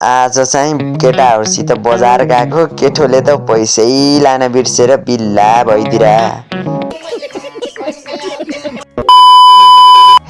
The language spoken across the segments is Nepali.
आज चाहिँ केटाहरूसित बजार गएको केटोले त पैसै लान बिर्सेर बिल्ला भइदिरा।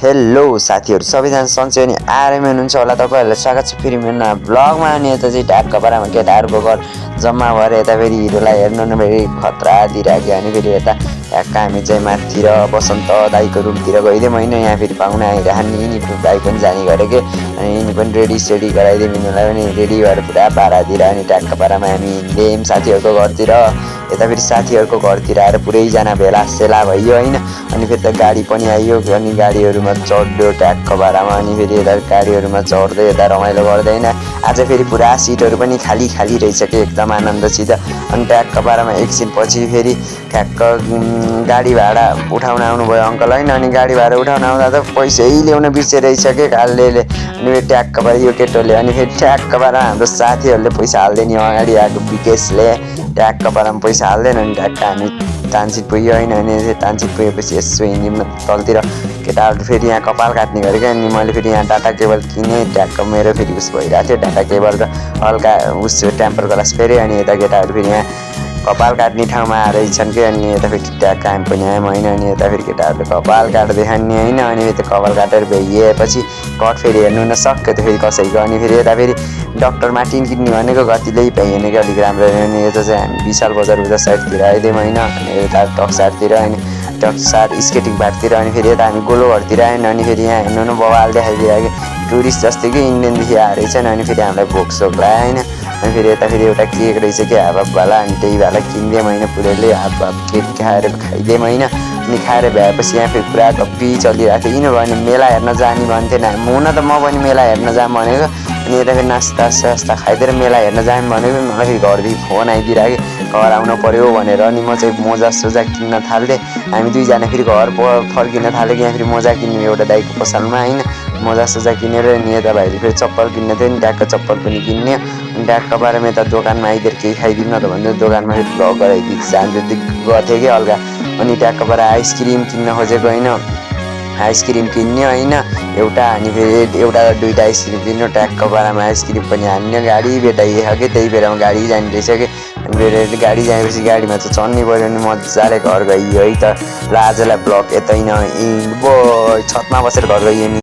हेलो साथीहरू सबैजना सन्चै अनि आरामै हुनुहुन्छ होला। तपाईँहरूलाई स्वागत छ फेरि मेरो नयाँ ब्लगमा। अनि यता चाहिँ ढाक्क पारामा केटाहरूको घर जम्मा भएर यता फेरि हिरोलाई हेर्नु न फेरि खतरा दिइराख्यो। अनि फेरि यता ढाक्क हामी चाहिँ माथितिर बसन्त दाईको रुमतिर गइदियौँ होइन। यहाँ फेरि पाहुना आइरहन् यिनी दाई पनि जाने गरेको। अनि यिनी पनि रेडी सेडी गराइदियौँ यिनीहरूलाई पनि रेडी भएर पुरा पारातिर। अनि ढाक्क पारामा हामी हिँड्यौँ साथीहरूको घरतिर। यता फेरि साथीहरूको घरतिर आएर पुरैजना भेला सेला भयो होइन। अनि फेरि त गाडी पनि आइयो अनि गाडीहरूमा चढ्यो ढाक्क पारामा। अनि फेरि यता गाडीहरूमा चढ्दै यता रमाइलो गर्दैन। आज फेरि पुरा सिटहरू पनि खाली खाली रहेछ कि एकदम आनन्दसित। अनि ढाक्क पारामा एकछिनपछि फेरि ठ्याक्क गाडी भाडा उठाउन आउनुभयो अङ्कल होइन। अनि गाडी भाडा उठाउन आउँदा त पैसै ल्याउन बिर्सेरहेछ कि कालले। अनि फेरि ट्याक्क पारा यो केटोले अनि फेरि ट्याक्क पारा हाम्रो साथीहरूले पैसा हाल्दैन अगाडि आएको विकेशले ट्याक्क पारामा पैसा हाल्दैन। अनि ट्याक्क हामी तानसित पुग्यो होइन। अनि तानसित पुगेपछि यसो हिँड्यौँ तलतिर। केटाहरू फेरि यहाँ कपाल काट्ने गरेको। अनि मैले फेरि यहाँ डाटा केबल किनेँ ट्याक्क मेरो फेरि उस भइरहेको थियो डाटा केबल र हल्का उस टेम्पर ग्लास फेरि। अनि यता केटाहरू फेरि यहाँ कपाल काट्ने ठाउँमा आएछन् कि। अनि यता फेरि ट्याक्क हामी पनि आयौँ होइन। अनि यता फेरि केटाहरूले कपाल काट्दै खाने होइन। अनि यता कपाल काटेर भ्याइएपछि कट फेरि हेर्नु न सक्यो त्यो फेरि कसैको। अनि फेरि यता फेरि डक्टर मार्टिन किन्ने भनेको कतिले पाइएन कि अलिक राम्रो। अनि यता चाहिँ हामी विशाल बजार उता साइडतिर आइदियौँ होइन। अनि यता टक्सारतिर अनि टक्सार स्केटिङ पार्कतिर। अनि फेरि यता हामी गोलोघरतिर आयौँ। अनि फेरि यहाँ हेर्नु न बवाल देखाइदियो कि टुरिस्ट जस्तै कि इन्डियनदेखि आएर रहेछन्। अनि फेरि हामीलाई भोकसोक लाग्यो होइन। अनि फेरि यता फेरि एउटा केक रहेछ कि हाफवाला। अनि त्यही भएर किनिदियौँ होइन। पुरैले हाफ केक खाएर खाइदियौँ होइन। अनि खाएर भ्याएपछि यहाँ फेरि पुरा गप्पी चलिरहेको थियो। किनभने मेला हेर्न जाने भन्थेन हुन त म पनि मेला हेर्न जाऊँ भनेको। अनि यता फेरि नास्ता सास्ता खाइदिएर मेला हेर्न जाऊँ भनेको मलाई फेरि घरदेखि फोन आइदिरहेको कि घर आउनु पऱ्यो भनेर। अनि म चाहिँ मोजा सोजा किन्न थाल्थेँ। हामी दुईजना फेरि घर फर्किन थाल्यो कि यहाँ फेरि मोजा किन्यौँ एउटा दाईको पसलमा होइन। मोजा सोजा किनेर अनि यता भाइले फेरि चप्पल किन्ने थियो नि ढाक्क चप्पल पनि किन्ने। अनि ढाक्क पारामा यता दोकानमा आइदिएर केही खाइदिउँ न त भन्दै दोकानमा फेरि भ्लग गराइदिएको जान्थ्यो गएको थिएँ कि हल्का। अनि ढाक्क पारा आइसक्रिम किन्न खोजेको होइन। आइसक्रिम किन्ने होइन एउटा। अनि फेरि एउटा दुईवटा आइसक्रिम किन्यो ट्याक्क पारामा आइसक्रिम पनि हान्ने गाडी भेटाइयो कि त्यही बेलामा गाडी जाने रहेछ कि। अनि फेरि गाडी जाएपछि गाडीमा चाहिँ चढ्नै पऱ्यो। अनि मजाले घर गइयो है त। ल आजलाई ब्लग यतै न छतमा बसेर घर गइयो नि।